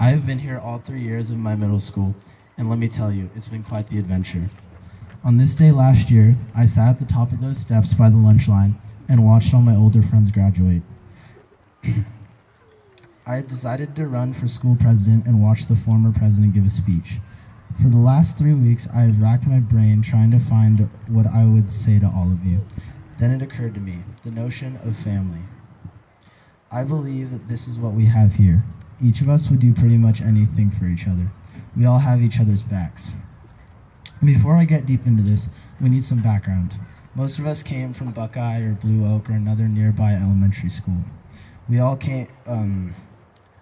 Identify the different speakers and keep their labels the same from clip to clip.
Speaker 1: I have been here all 3 years of my middle school, and let me tell you, it's been quite the adventure. On this day last year, I sat at the top of those steps by the lunch line and watched all my older friends graduate. I had decided to run for school president and watch the former president give a speech. For the last 3 weeks, I have racked my brain trying to find what I would say to all of you. Then it occurred to me, the notion of family. I believe that this is what we have here. Each of us would do pretty much anything for each other. We all have each other's backs. Before I get deep into this, we need some background. Most of us came from Buckeye or Blue Oak or another nearby elementary school. We all came,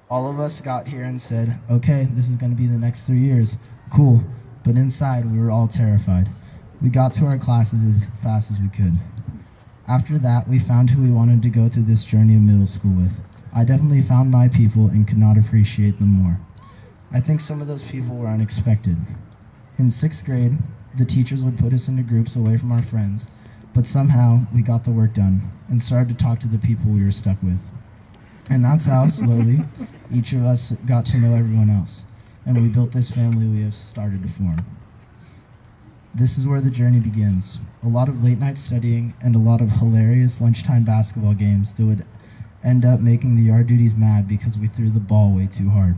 Speaker 1: all of us got here and said, okay, this is going to be the next 3 years. Cool. But inside, we were all terrified. We got to our classes as fast as we could. After that, we found who we wanted to go through this journey of middle school with. I definitely found my people and could not appreciate them more. I think some of those people were unexpected. In 6th grade, the teachers would put us into groups away from our friends, but somehow we got the work done and started to talk to the people we were stuck with. And that's how, slowly, each of us got to know everyone else, and we built this family we have started to form. This is where the journey begins. A lot of late night studying and a lot of hilarious lunchtime basketball games that would end up making the yard duties mad because we threw the ball way too hard.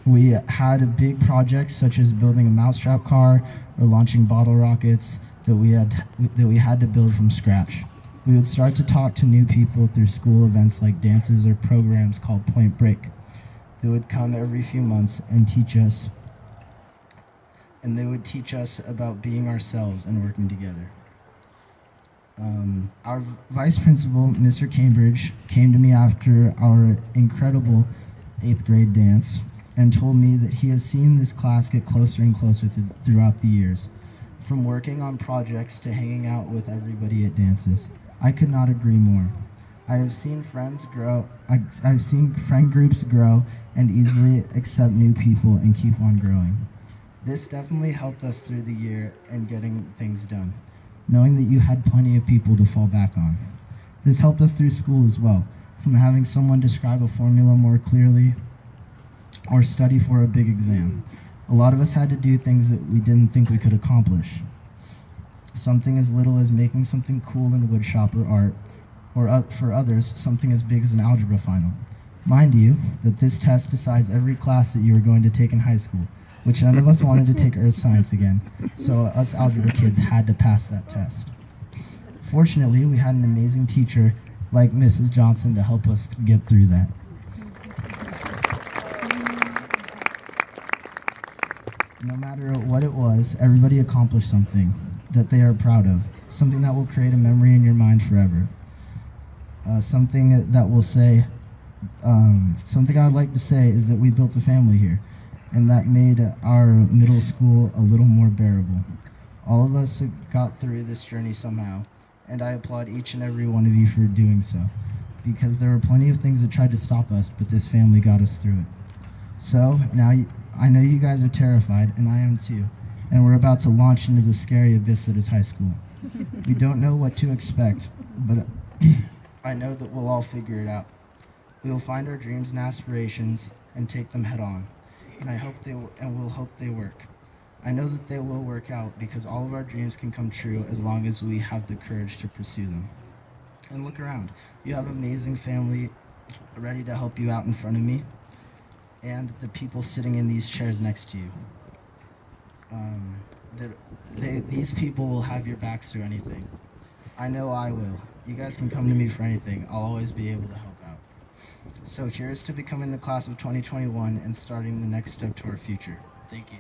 Speaker 1: We had big projects such as building a mousetrap car or launching bottle rockets that we had to build from scratch. We would start to talk to new people through school events like dances or programs called Point Break. They would come every few months and teach us, and they would teach us about being ourselves and working together. Our vice principal, Mr. Cambridge, came to me after our incredible 8th grade dance and told me that he has seen this class get closer and closer throughout the years, from working on projects to hanging out with everybody at dances. I could not agree more. I have seen friends grow, I've seen friend groups grow and easily accept new people and keep on growing. This definitely helped us through the year and getting things done, knowing that you had plenty of people to fall back on. This helped us through school as well, from having someone describe a formula more clearly or study for a big exam. A lot of us had to do things that we didn't think we could accomplish. Something as little as making something cool in woodshop or art, or for others, something as big as an algebra final. Mind you, that this test decides every class that you are going to take in high school, which none of us wanted to take earth science again, so us algebra kids had to pass that test. Fortunately, we had an amazing teacher like Mrs. Johnson to help us get through that. No matter what it was, everybody accomplished something that they are proud of, something that will create a memory in your mind forever. Something that will say, something I'd like to say is that we built a family here, and that made our middle school a little more bearable. All of us got through this journey somehow, and I applaud each and every one of you for doing so, because there were plenty of things that tried to stop us, but this family got us through it. So now I know you guys are terrified, and I am too, and we're about to launch into the scary abyss that is high school. We don't know what to expect, but I know that we'll all figure it out. We will find our dreams and aspirations and take them head on, and we'll hope they work. I know that they will work out because all of our dreams can come true as long as we have the courage to pursue them. And look around. You have an amazing family ready to help you out in front of me, and the people sitting in these chairs next to you. These people will have your backs through anything. I know I will. You guys can come to me for anything. I'll always be able to help out. So here's to becoming the class of 2021 and starting the next step to our future. Thank you.